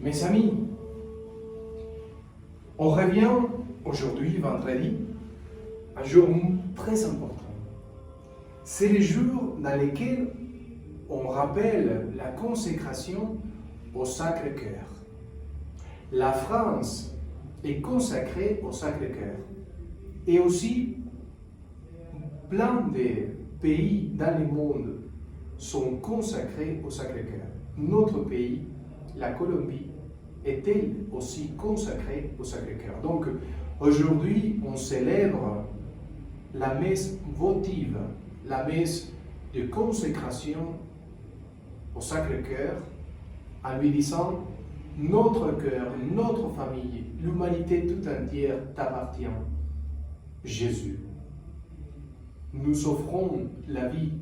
Mes amis, on revient aujourd'hui, vendredi, un jour très important. C'est le jour dans lequel on rappelle la consécration au Sacré-Cœur. La France est consacrée au Sacré-Cœur. Et aussi, plein de pays dans le monde sont consacrés au Sacré-Cœur. Notre pays, la Colombie, est-elle aussi consacrée au Sacré-Cœur. Donc, aujourd'hui, on célèbre la messe votive, la messe de consécration au Sacré-Cœur, en lui disant « Notre cœur, notre famille, l'humanité tout entière t'appartient, Jésus. » Nous offrons la vie,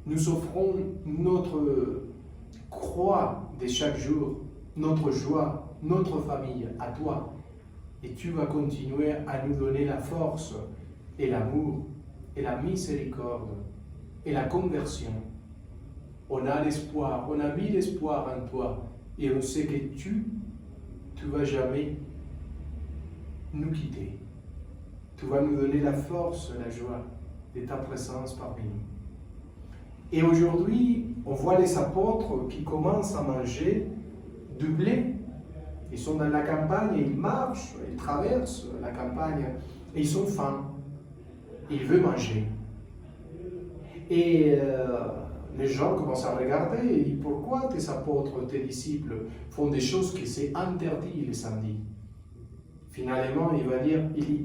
nous offrons notre croix de chaque jour, notre joie, notre famille à toi. Et tu vas continuer à nous donner la force et l'amour et la miséricorde et la conversion. On a l'espoir, on a mis l'espoir en toi et on sait que tu vas jamais nous quitter. Tu vas nous donner la force, la joie de ta présence parmi nous. Et aujourd'hui, on voit les apôtres qui commencent à manger du blé. Ils sont dans la campagne, ils marchent, ils traversent la campagne et ils sont faim. Ils veulent manger. Et les gens commencent à regarder et disent pourquoi tes apôtres, tes disciples font des choses qui c'est interdit le samedi. Finalement, il va dire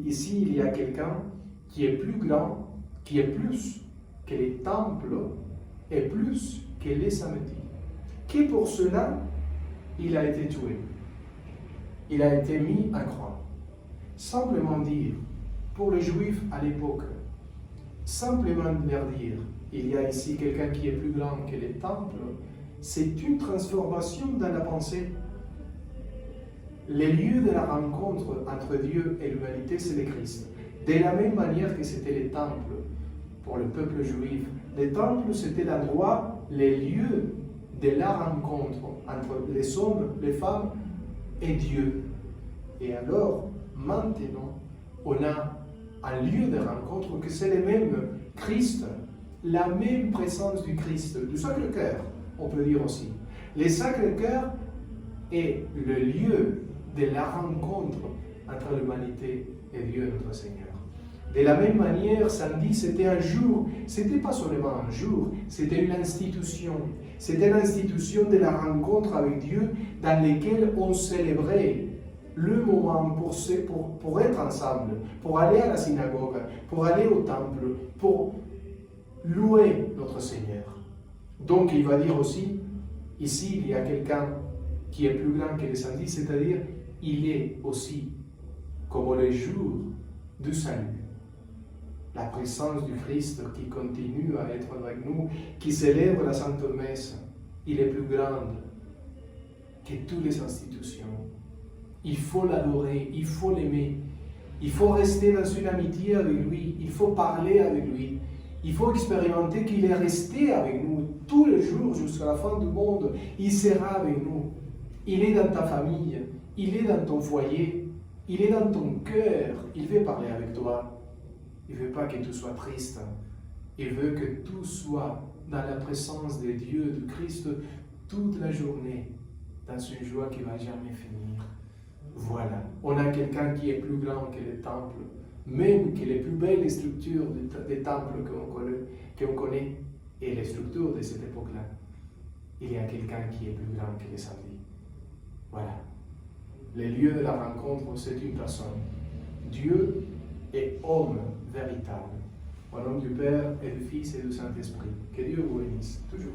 ici il y a quelqu'un qui est plus grand, qui est plus que les temples et plus que les samedis. Qui pour cela, il a été tué. Il a été mis à croix. Simplement dire, pour les Juifs à l'époque, simplement leur dire, il y a ici quelqu'un qui est plus grand que les temples, c'est une transformation dans la pensée. Les lieux de la rencontre entre Dieu et l'humanité, c'est le Christ. De la même manière que c'était les temples pour le peuple juif. Les temples, c'était l'endroit, les lieux de la rencontre entre les hommes, les femmes et Dieu. Et alors, maintenant, on a un lieu de rencontre que c'est le même Christ, la même présence du Christ, du Sacré-Cœur, on peut dire aussi. Le Sacré-Cœur est le lieu de la rencontre entre l'humanité et Dieu notre Seigneur. De la même manière, samedi, c'était un jour, c'était pas seulement un jour, c'était une institution. C'était l'institution de la rencontre avec Dieu dans laquelle on célébrait le moment pour être ensemble, pour aller à la synagogue, pour aller au temple, pour louer notre Seigneur. Donc il va dire aussi, ici il y a quelqu'un qui est plus grand que le samedi, c'est-à-dire il est aussi comme le jour du salut. La présence du Christ qui continue à être avec nous, qui célèbre la Sainte Messe, il est plus grand que toutes les institutions. Il faut l'adorer, il faut l'aimer, il faut rester dans une amitié avec lui, il faut parler avec lui, il faut expérimenter qu'il est resté avec nous tous les jours jusqu'à la fin du monde. Il sera avec nous. Il est dans ta famille, il est dans ton foyer, il est dans ton cœur, il veut parler avec toi. Il ne veut pas que tu sois triste. Il veut que tu sois dans la présence de Dieu, du Christ, toute la journée, dans une joie qui ne va jamais finir. Voilà. On a quelqu'un qui est plus grand que les temples, même que les plus belles structures des temples qu'on connaît, et les structures de cette époque-là. Il y a quelqu'un qui est plus grand que les samedis. Voilà. Le lieu de la rencontre, c'est une personne. Dieu et homme véritable. Au nom du Père et du Fils et du Saint-Esprit. Que Dieu vous bénisse toujours.